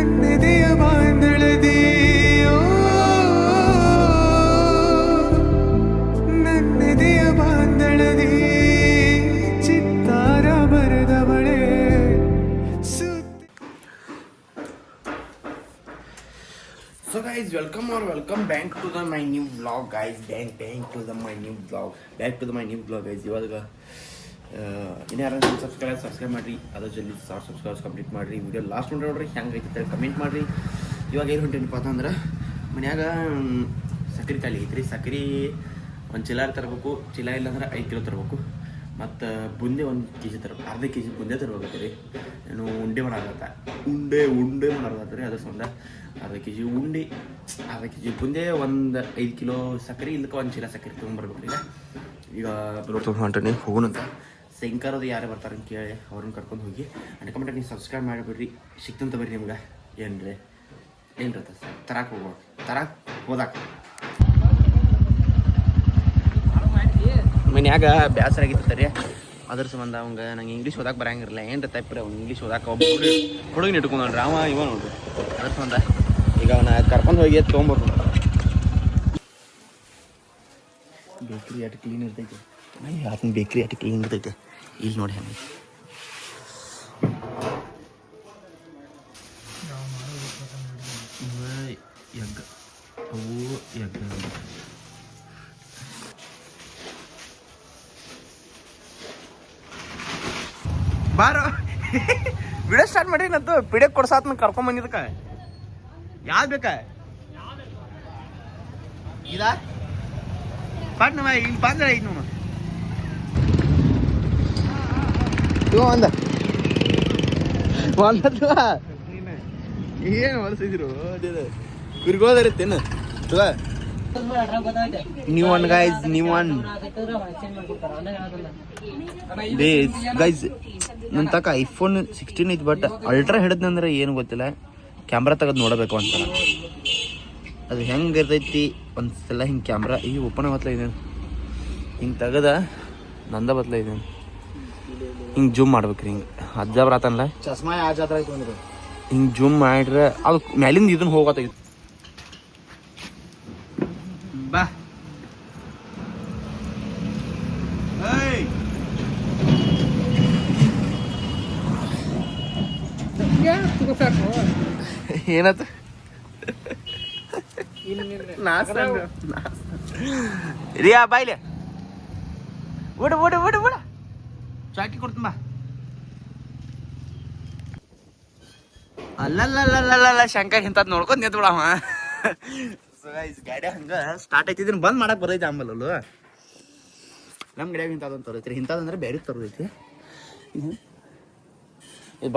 ನನ್ನೆದೆಯ ಬಾಂಧಳದಿ ನನ್ನೆದೆಯ ಬಾಂಧಳದಿ ಚಿತ್ತಾರ ಬರೆದವಳೆ So guys, welcome back to my new vlog guys. Back to my new vlog guys. ಇವಾಗ ಇನ್ಯಾರು ಸಬ್ಸ್ಕ್ರೈಬ್ ಮಾಡಿರಿ, ಅದ್ರ ಜಲ್ದಿ ಸಬ್ಸ್ಕ್ರೈಬ್ ಕಂಪ್ಲೀಟ್ ಮಾಡಿರಿ. ವಿಡಿಯೋ ಲಾಸ್ಟ್ ನೋಡ್ರಿ ಹೆಂಗೆ ಐತೆ ಕಮೆಂಟ್ ಮಾಡಿರಿ. ಇವಾಗ ಏನು ಹೊಂಟೇನಪ್ಪ ಅಂತಂದ್ರೆ ಮನ್ಯಾಗ ಸಕ್ರೆ ಖಾಲಿ ಐತ್ರಿ. ಸಕ್ರೆ ಒಂದು ಚೀಲ ತರಬೇಕು, ಚೀಲ ಇಲ್ಲಾಂದ್ರೆ 5 ಕಿಲೋ ತರಬೇಕು. ಮತ್ತು ಬುಂದೆ 1 kg ತರಬೇಕು, ಅರ್ಧ kg ಬುಂದೆ ತರಬೇಕು ರೀ. ಏನು ಉಂಡೆ ಮಾಡಾಗತ್ತ, ಉಂಡೆ ಮಾಡಾಗತ್ತ ರೀ. ಅದ್ರ ಸಂಬಂಧ ಅರ್ಧ kg ಉಂಡೆ, ಅರ್ಧ kg ಬುಂದೆ, 5 ಕಿಲೋ ಸಕ್ಕರೆ, ಇಲ್ಲಕ್ಕೆ 1 ಚೀಲ ಸಕ್ಕರೆ ತೊಗೊಂಡ್ಬರ್ಬೇಕು ರೀ. ಈಗ ಹೊಂಟನಿ ಹೋಗೋಣಂತ. ಸಾಯಂಕಾಲದ ಯಾರೇ ಬರ್ತಾರೆ ಅಂತ ಕೇಳಿ ಅವ್ರನ್ನ ಕರ್ಕೊಂಡು ಹೋಗಿ ಅನ್ಕೊಂಬಿಟ್ರೆ ನೀವು ಸಬ್ಸ್ಕ್ರೈಬ್ ಮಾಡಿಬಿಡ್ರಿ. ಸಿಕ್ತಂತ ಬರ್ರಿ ನಿಮ್ಗೆ ಏನ್ರಿ ತರಕ್ಕೆ ಹೋದಾಕ ಮನ್ಯಾಗ ಬ್ಯಾಸರ ಆಗಿತ್ತು ರೀ. ಅದ್ರ ಸಂಬಂಧ ಅವಂಗೆ ನಂಗೆ ಇಂಗ್ಲೀಷ್ ಓದಕ್ಕೆ ಬರಂಗಿರಲ್ಲ. ಏನು ತಪ್ಪಿರಿ ಅವ್ನು ಇಂಗ್ಲೀಷ್ ಓದಕ್ಕೆ ಒಬ್ಬ ಹುಡುಗನ ಇಟ್ಕೊಂಡ್ರಿ ಅವ ಇವ ನೋಡ್ರಿ. ಅದ್ರ ಸಂಬಂಧ ಈಗ ಅವನ ಕರ್ಕೊಂಡು ಹೋಗಿ ತೊಗೊಂಬರ್ದು. ಬೇಕ್ರಿ ಅಟ್ ಕ್ಲೀನ್ ಇರ್ತೈತೆ, ಆತನ ಬೇಕ್ರಿ ಅಟ್ ಕ್ಲೀನ್ ಇರ್ತೈತೆ. ಇಲ್ಲಿ ನೋಡಿ ಹೆಂಗೆ ಎಗ್ ಅವು ಎಗ್ ಬಾರೋ ವಿಡಿಯೋ ಸ್ಟಾರ್ಟ್ ಮಾಡಿ ನಂತು ಪಿಡಿಯೋ ಕೊಡ್ಸಾತ್ನ ಕರ್ಕೊಂಡ್ ಬಂದಿದ್ದಕ್ಕ ಯಾವ್ದು ಬೇಕ ಇದಾ ಪಾಟ್ ನಮ್ಮ ಇಲ್ಲಿ ಬಂದ್ರೆ ಐದು ನೋಡು ಒಂದ ಏನು ಹೊಲಸಿದ್ರು ಕುರಿಗೋದರಿತ್ತೇನು ನೀವು ಒನ್ ಗೈಸ್ ಗೈಸ್ ನನ್ನ ತಕ ಐಫೋನ್ 16 ಐತಿ. ಬಟ್ ಅಲ್ಟ್ರಾ ಹಿಡಿದ್ನಂದ್ರೆ ಏನು ಗೊತ್ತಿಲ್ಲ, ಕ್ಯಾಮ್ರಾ ತೆಗೆದು ನೋಡಬೇಕು ಅಂತ. ಅದು ಹೆಂಗೆ ಇರ್ತೈತಿ ಒಂದ್ಸಲ ಹಿಂಗೆ ಕ್ಯಾಮ್ರಾ ಈಗ ಓಪನ್ ಬತ್ಲ ಇದೇನು ಹಿಂಗೆ ತೆಗದ ನಂದ ಬತ್ಲ ಇದೇನು ಹಿಂಗೆ ಜೂಮ್ ಮಾಡ್ಬೇಕ್ರಿ. ಹಿಂಗೆ ಅಜ್ಜ ಬರತ್ತಲ್ಲ ಚಸ್ಮಾ ಆ ಜಾತ್ರೆ ಹಿಂಗೆ ಜೂಮ್ ಮಾಡ್ರೆ ಅದು ಮ್ಯಾಲಿಂದ ಇದನ್ನ ಹೋಗತ್ತಾಗಿತ್ತು. ಬಾ ಏನತ್ತು ರಿಯಾ ಬಾಯ್ಲೆ ಓಡ ಚಾಕಿ ಕೊಡ್ತೀನಿ ಬಾ. ಅಲ್ಲಲ್ಲ ಶಂಕರ್ ಇಂಥದ್ದು ನೋಡ್ಕೊಂಡು ನಿಂತ್ಬಿಡವ. ಗಾಡಿ ಹಂಗೆ ಸ್ಟಾರ್ಟ್ ಐತಿದ್ದೀನಿ ಬಂದ್ ಮಾಡಕ್ಕೆ ಬರೈತೆ ಆಂಬಲ್ಲೂ. ನಮ್ಮ ಗಾಡಿಯಾಗ ಇಂಥದ್ದು ತರೈತ್ರಿ. ಇಂಥದ್ದಂದ್ರೆ ಬೇರೆ ತರೋದೈತಿ. ಇದು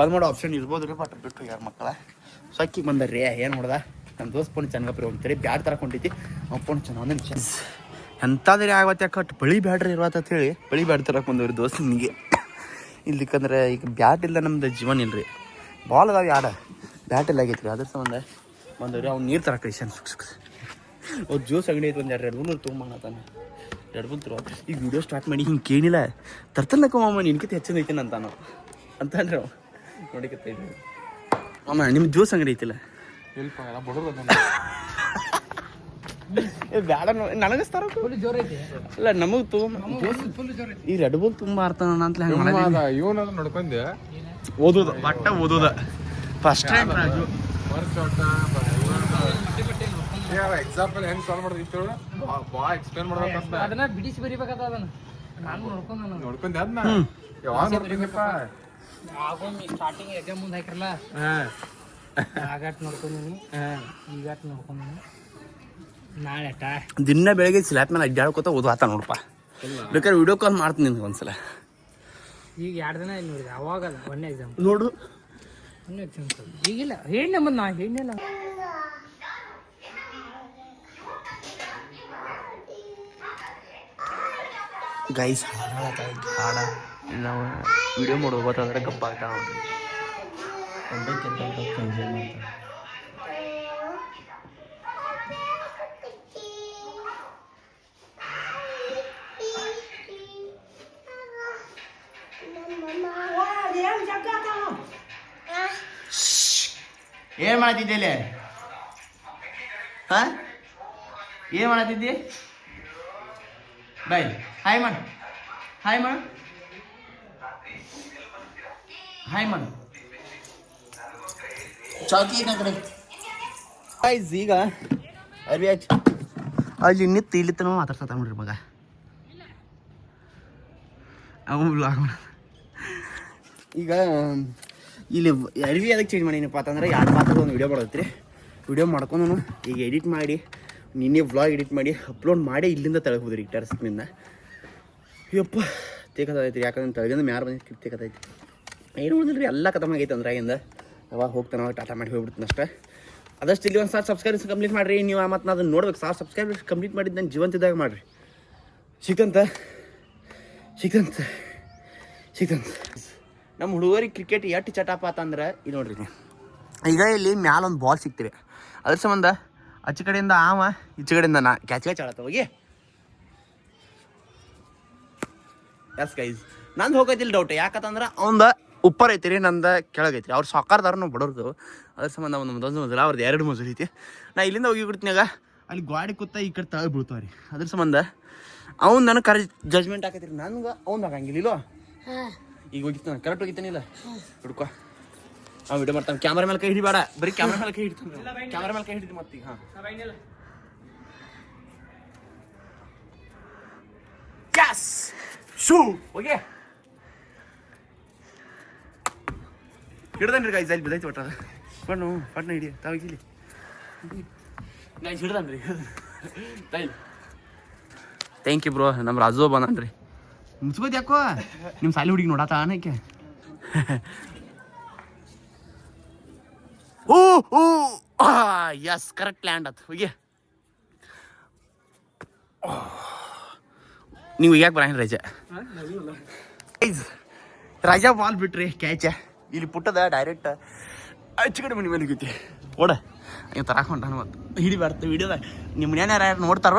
ಬಂದ್ ಮಾಡೋ ಆಪ್ಷನ್ ಇರ್ಬೋದು ರೀ. ಬಟ್ ಬಿಟ್ಟು ಯಾರು ಮಕ್ಕಳ ಸೊಕ್ಕಿಗೆ ಬಂದಾರ್ರಿ. ಏನು ನೋಡ್ದ ನಮ್ಮ ದೋಸ್ತ್ ಪೋಣಿ ಚನ್ನಗಪ್ರಿ ಹೋಗ್ತಾರೆ ಬ್ಯಾಡ್ ತರಕೊಂಡಿತಿ. ಅವ್ನು ಪೋಣಿ ಚೆನ್ನ ಎಂಥದ್ರಿ ಆಗತ್ತೆ ಕಟ್ ಬಳಿ ಬ್ಯಾಡ್ರಿ ಇರ್ವತ್ತ ಹೇಳಿ ಬಳಿ ಬ್ಯಾಡ್ ತರಕ್ಕೆ ಬಂದವ್ರಿ ದೋಸ್ತ್ ನಿಮಗೆ. ಇಲ್ಲಿಕಂದ್ರೆ ಈಗ ಬ್ಯಾಟ್ ಇಲ್ಲ ನಮ್ದು ಜೀವನ ಇಲ್ರಿ. ಬಾಲ್ ಅದಾವ ಯಾಡ ಬ್ಯಾಟ್ ಇಲ್ಲ ಆಗೈತ್ರಿ. ಅದ್ರ ಸಂಬಂಧ ಬಂದವ್ರಿ. ಅವ್ನು ನೀರು ತರಕ್ಕೆ ಇಷ್ಟ ಅವ್ರು ಜ್ಯೂಸ್ ಅಂಗಡಿ ಐತೆ ಒಂದು 2 ಮೂರು ತೊಗೊಂಬತಾನೆ 2 ಮೂರು ತರುವ. ಈಗ ವಿಡಿಯೋ ಸ್ಟಾರ್ಟ್ ಮಾಡಿ ಹಿಂಗೆ ಕೇಳಿಲ್ಲ ತರ್ತನಕ್ಕ ಮಾಮ ನಿನ್ಕಿತ ಹೆಚ್ಚಿನ ಐತೇನೆ ಅಂತಾನು ಅಂತಂದ್ರೆ ನೋಡಿಕತ್ತ ಇದ್ವಿ. ಮಾಮ ನಿಮ್ಮ ಜ್ಯೂಸ್ ಅಂಗಡಿ ಐತಿಲ್ಲ ಬ್ಯಾಡ ನನಗಸ್ತಾರ ಅಲ್ಲ ನಮಗ್ ಈ ರೆಡ್ ಬುಲ್ ತುಂಬಾ ಅರ್ಥ ಅಂತ ನೋಡ್ಕೊಂಡೆ ಓದೋದ ಬಟ್ಟ ಓದೋದ ಫಸ್ಟ್ ಟೈಮ್. ಎಕ್ಸಾಂಪಲ್ ಹೆಂಗ್ ಸಾಲ್ವ್ ಮಾಡೋದಿತ್ತು ಬಾ ಎಕ್ಸ್ಪ್ಲೇನ್ ಮಾಡ್ಬೇಕಂತ ಅದನ್ನ ಬಿಡಿಸಿ ಬರಿಬೇಕದ ಅದನ್ನ ನಾನು ನೋಡ್ಕೊಂಡೆ ಅದನ್ನ ಯಾವಾಗ ನೋಡ್ಕೊಂಡಪ್ಪ ಸ್ಟಾರ್ಟಿಂಗ್ ಎಕ್ಸಾಮ್ ಮುಂದೆ ಹಾಕಿರಲ್ಲ ಆಗಾಟ್ ನೋಡ್ಕೊಂಡಿ ಈಗಾಟ್ ನೋಡ್ಕೊಂಡಿ ನಾಳೆ ದಿನ ಬೆಳಗ್ಗೆ ಸ್ಲ್ಯಾಪ್ ಮೇಲೆ ಅಡ್ಡಾಡ್ಕೋತ ಓದು ಆತ ನೋಡಪ್ಪ. ಬೇಕಾದ್ರೆ ವಿಡಿಯೋ ಕಾಲ್ ಮಾಡ್ತೀನಿ ನಿನ್ಗೆ ಒಂದ್ಸಲ. ಈಗ 2 ದಿನ ಇಲ್ಲಿ ನೋಡಿದೆ ಅವಾಗಲ್ಲ ಒಂದೇ ಎಕ್ಸಾಮ್ ನೋಡು ಒಂದೇ ಎಕ್ಸಾಮ್ ಈಗಿಲ್ಲ ಹೇಳಿ ಬಂದು ನಾ ಹೇಳಿಲ್ಲ. ಗೈಸ್ ಹಾಡ ನಾವು ವಿಡಿಯೋ ಮಾಡೋದು ಗೊತ್ತಾದ್ರೆ ಗಪ್ಪ ಆಗ್ತಾ ನೋಡ್ರಿ. ಎಂಜಾಯ್ ಮಾಡ್ತಾರೆ. ಏನು ಮಾಡತ್ತಿದ್ದೆ ಇಲ್ಲಿ ಹಾಂ ಏನು ಮಾಡತ್ತಿದ್ದಿ ಬಾಯ್ ಹಾಯ್ ಮಾಡು ಹಾಯ್ ಮಾಡು ಹಾಯ್ ಮಾಡು ಚೌಕಿ ನಾ ಕಡೆ ಗೈಸ್ ಈಗ ಅರ್ವಿ ಹಚ್ಚಿ ಅಲ್ಲಿ ನಿತ್ತು ಇಲ್ಲಿ ತನಕ ಮಾತಾಡ್ಸತ್ತ ನೋಡ್ರಿ ಮಗ ಅವ ಬ್ಲಾಗ್ ಮಾಡ ಈಗ ಇಲ್ಲಿ ಅರ್ವಿ ಅದಕ್ಕೆ ಚೇಂಜ್ ಮಾಡೀನಪ್ಪ ಅಂತಂದ್ರೆ 2 ಮಾತಾಡೋ ಒಂದು ವಿಡಿಯೋ ಮಾಡತ್ರಿ ವಿಡಿಯೋ ಮಾಡ್ಕೊಂಡು ಈಗ ಎಡಿಟ್ ಮಾಡಿ ನಿನ್ನೆ ವ್ಲಾಗ್ ಎಡಿಟ್ ಮಾಡಿ ಅಪ್ಲೋಡ್ ಮಾಡಿ ಇಲ್ಲಿಂದ ತೆಳಗೆ ಹೋದ್ರಿ ಈಗ ಟೆರಸ್ನಿಂದ ಯಪ್ಪ ತೇಕತೈತಿ ಯಾಕಂದ್ರೆ ತೆಳಗಿಂದ ಮ್ಯಾರ ಬಂದು ತೇಕತೈತಿ ಏನು ಉಳಿದಿಲ್ಲ ಎಲ್ಲ ಖತಮ್ ಆಗೈತೆ ಅಂದ್ರೆ ಆಗಿಂದ ಯಾವಾಗ ಹೋಗ್ತಾನೆ ಅವಾಗ ಟಾಟಾ ಮಾಡಿ ಹೋಗ್ಬಿಡ್ತೀನಿ ಅಷ್ಟೇ ಅದಷ್ಟು ಇಲ್ಲಿ ಒಂದು 1000 ಸಬ್ಸ್ಕ್ರೈಬರ್ಸ್ ಕಂಪ್ಲೀಟ್ ಮಾಡಿರಿ ನೀವು ಮತ್ತು ನಾನು ಅದನ್ನು ನೋಡ್ಬೇಕು 1000 ಸಬ್ಸ್ಕ್ರೈಬರ್ಸ್ ಕಂಪ್ಲೀಟ್ ಮಾಡಿದ್ದು ನಾನು ಜೀವಂತಿದ್ದಾಗ ಮಾಡಿರಿ ಸಿಕ್ತಂತ ನಮ್ಮ ಹುಡುಗರಿಗೆ ಕ್ರಿಕೆಟ್ ಎಷ್ಟು ಚಟಾಪ ಅಂತಂದ್ರೆ ಇದು ನೋಡ್ರಿ ಈಗ ಇಲ್ಲಿ ಮ್ಯಾಲೊಂದು ಬಾಲ್ ಸಿಗ್ತೀರಿ ಅದ್ರ ಸಂಬಂಧ ಆಚೆ ಕಡೆಯಿಂದ ಆವ ಈಚೆ ಕಡೆಯಿಂದ ನಾ ಕ್ಯಾಚ್ ಆಡತ್ತ ಹೋಗಿ ಎಸ್ ಗೈಸ್ ನಂದು ಹೋಗೈತಿಲ್ಲ ಡೌಟ್ ಯಾಕಂತಂದ್ರೆ ಅವಂದ ಉಪ್ಪರ್ ಐತಿ ನಂದು ಕೆಳಗೈತಿ ಅವ್ರು ಸಾಕಾರ್ದಾರ ನಾವು ಬಡೋರ್ದು ಅದ್ರ ಸಂಬಂಧ ಒಂದು ಮಜೂರು ಅವ್ರದ್ದು 2 ಮಜೂರು ಐತಿ ನಾ ಇಲ್ಲಿಂದ ಹೋಗಿ ಬಿಡ್ತೀನಾಗ ಅಲ್ಲಿ ಗಾಡಿ ಕೂತ ಈ ಕಡೆ ತಳಗೆ ಬೀಳ್ತಾವ್ರಿ ಅದ್ರ ಸಂಬಂಧ ಅವ್ನು ನನಗೆ ಜಜ್ಮೆಂಟ್ ಹಾಕೈತಿ ನನ್ಗೆ ಅವ್ನು ಆಗಂಗಿಲ್ಲ ಈಗ ಹೋಗಿತ್ತು ನಾನು ಕರೆಕ್ಟ್ ಹೋಗಿತ್ತೇನಿಲ್ಲ ಹುಡ್ಕೊ ಅವ್ನು ವಿಡಿಯೋ ಮಾಡ್ತಾನೆ ಕ್ಯಾಮ್ರಾ ಮೇಲೆ ಕೈ ಹಿಡಿಬೇಡ ಬರೀ ಕ್ಯಾಮ್ರಾ ಮೇಲೆ ಕೈ ಹಿಡಿತಾನೆ ಕ್ಯಾಮ್ರಾ ಮೇಲೆ ಕೈ ಹಿಡಿದು ಮತ್ತೆ ಹಾಂ ಯಸ್ ಶೂ ಹೋಗಿ ಹಿಡ್ದನ್ರಿ ಗೈಸ್ ಅಲ್ಲಿ ಬಿದ್ದೈತಿ ಒಟ್ಟ ಬಣ್ಣು ಪಟ್ನ ಹಿಡಿ ತಾವಿಗಿಲಿ ಗೈಸ್ ಹಿಡ್ದನ್ರಿ ತಾಯಿ ಥ್ಯಾಂಕ್ ಯು ಬ್ರೋ ನಮ್ಮ ರಾಜು ಬಂದನ್ರಿ ಮುಚ್ಕೋದು ಯಾಕೋ ನಿಮ್ಮ ಸಾಲಿ ಹುಡುಗಿ ನೋಡಾತ ಆನಕ್ಕೆ ಓ ಓ ಯಸ್ ಕರೆಕ್ಟ್ ಲ್ಯಾಂಡ್ ಆತು ಹೋಗಿ ನೀವು ಯಾಕೆ ಬರಂಗಿಲ್ಲ ರಾಜ ಬಾಲ್ ಬಿಟ್ರಿ ಕ್ಯಾಚ ಇಲ್ಲಿ ಪುಟ್ಟದ ಡೈರೆಕ್ಟ್ ಆಚೆ ಕಡೆ ಮನೆ ಮೇಲೆ ಹೋಗೈತಿ ಓಡ ನೀವು ತರಾಕೊಂಡ ಮತ್ತು ಹಿಡಿಬಾರ್ದು ವಿಡಿಯೋದಾಗ ನಿಮ್ಮ ಮನ್ಯಾನ ಯಾರು ನೋಡ್ತಾರ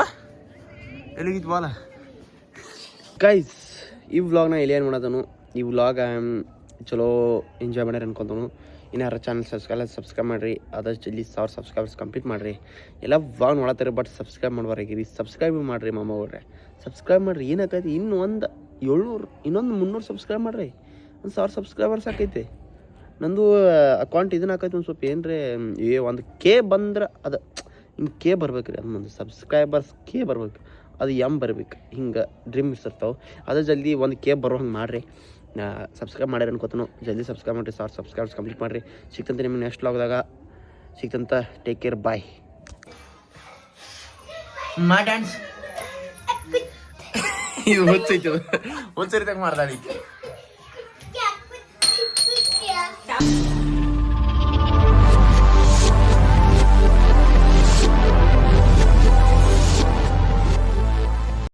ಎಲ್ಲಿಗಿತ್ತು ಬಾಲ ಗೈಸ್ ಈ ವ್ಲಾಗ್ನ ಎಲ್ಲಿ ಏನು ಮಾಡೋದನು ಈ ವ್ಲಾಗ್ ಚಲೋ ಎಂಜಾಯ್ ಮಾಡ್ಯಾರ ಅನ್ಕೊಂತನು ಇನ್ನಾರ ಚಾನಲ್ ಸಬ್ಸ್ಕ್ರೈಬ್ ಮಾಡಿರಿ ಆದಷ್ಟು ಜಲ್ದಿ 1000 ಸಬ್ಸ್ಕ್ರೈಬರ್ಸ್ ಕಂಪ್ಲೀಟ್ ಮಾಡಿರಿ ಎಲ್ಲ ವ್ಲಾಗ್ ನೋಡತ್ತಾರೆ ಬಟ್ ಸಬ್ಸ್ಕ್ರೈಬ್ ಮಾಡ್ಬಾರಾಗಿರಿ ಸಬ್ಸ್ಕ್ರೈಬ್ ಮಾಡಿರಿ ಮಾಮ ಅವ್ರೆ ಸಬ್ಸ್ಕ್ರೈಬ್ ಮಾಡಿರಿ ಏನಾಕೈತಿ ಇನ್ನೂ ಒಂದು 700 ಇನ್ನೊಂದು 300 ಸಬ್ಸ್ಕ್ರೈಬ್ ಮಾಡಿರಿ 1000 ಸಬ್ಸ್ಕ್ರೈಬರ್ಸ್ ಆಕೈತಿ ನಂದು ಅಕೌಂಟ್ ಇದನ್ನ ಹಾಕೈತಿ ಒಂದು ಸ್ವಲ್ಪ ಏನ್ರಿ ಒಂದು ಕೆ ಬಂದ್ರೆ ಅದು ಹಿಂಗೆ ಕೆ ಬರ್ಬೇಕು ರೀ ಅದೊಂದು ಸಬ್ಸ್ಕ್ರೈಬರ್ಸ್ ಕೆ ಬರ್ಬೇಕು ಅದು ಬರ್ಬೇಕು ಹಿಂಗೆ ಡ್ರೀಮ್ಸ್ ಇರ್ತಾವೆ ಅದು ಜಲ್ದಿ ಒಂದು ಕೆ ಬರೋ ಹಂಗೆ ಮಾಡಿರಿ ಸಬ್ಸ್ಕ್ರೈಬ್ ಮಾಡ್ಯಾರ ಅನ್ಕೋತನು ಜಲ್ದಿ ಸಬ್ಸ್ಕ್ರೈಬ್ ಮಾಡಿರಿ 1000 ಸಬ್ಸ್ಕ್ರೈಬರ್ಸ್ ಕಂಪ್ಲೀಟ್ ಮಾಡಿರಿ ಸಿಕ್ತಂತೆ ನಿಮಗೆ ನೆಕ್ಸ್ಟ್ ವ್ಲಾಗ್ದಾಗ ಸಿಕ್ತಂತ ಟೇಕ್ ಕೇರ್ ಬಾಯ್ ಮಾ ಡ್ಯಾನ್ಸ್ ಇದು ಹೊಚ್ಚೈತದ ಒಂದ್ಸರಿದಾಗ ಮಾಡ್ದಾಳಿ